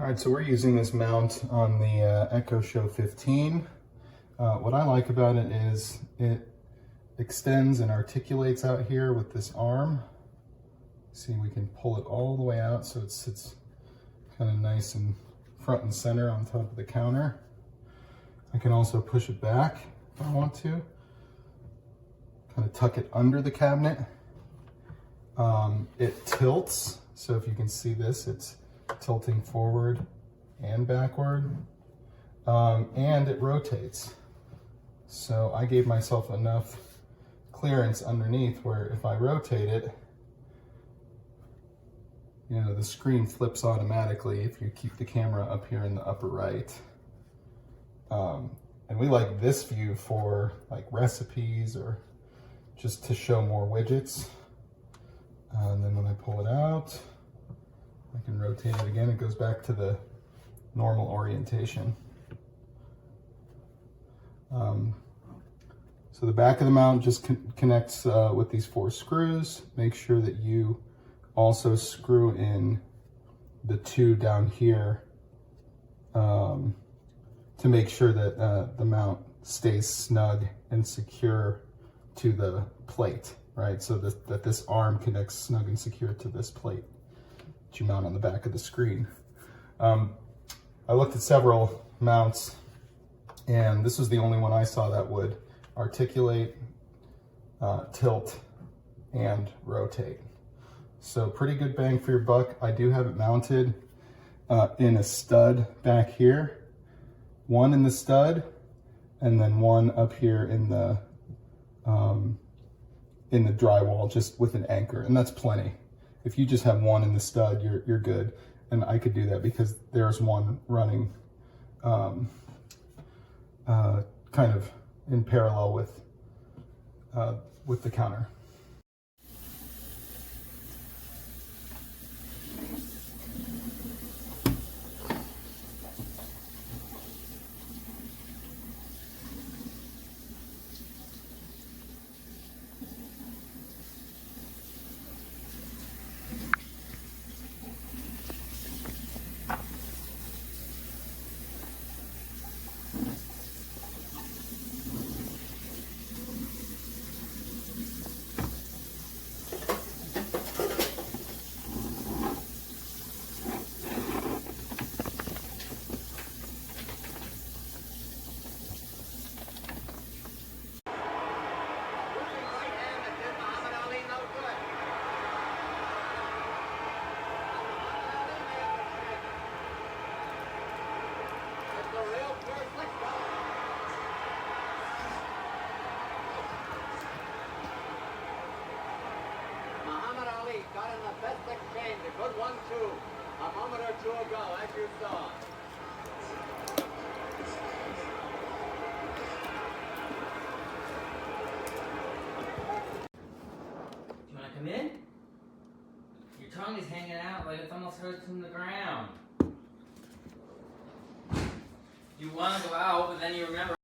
All right, so we're using this mount on the Echo Show 15. What I like about it is it extends and articulates out here with this arm. See, we can pull it all the way out so it sits kind of nice and front and center on top of the counter. I can also push it back if I want to. Kind of tuck it under the cabinet. It tilts, so if you can see this, it's tilting forward and backward, and it rotates. So I gave myself enough clearance underneath where if I rotate it, you know, the screen flips automatically if you keep the camera up here in the upper right. And we like this view for like recipes or just to show more widgets. And then when I pull it out, I can rotate it again. It goes back to the normal orientation. So the back of the mount just connects with these 4 screws. Make sure that you also screw in the 2 down here to make sure that the mount stays snug and secure to the plate, right? So that this arm connects snug and secure to this plate that you mount on the back of the screen. I looked at several mounts, and this was the only one I saw that would articulate, tilt, and rotate. So pretty good bang for your buck. I do have it mounted in a stud back here, one in the stud, and then one up here in the drywall, just with an anchor, and that's plenty. If you just have one in the stud, you're good. And I could do that because there's one running kind of in parallel with the counter. Got in the best exchange, a good 1-2, a moment or 2 ago, as you saw. Do you want to come in? Your tongue is hanging out like it's almost hurts from the ground. You want to go out, but then you remember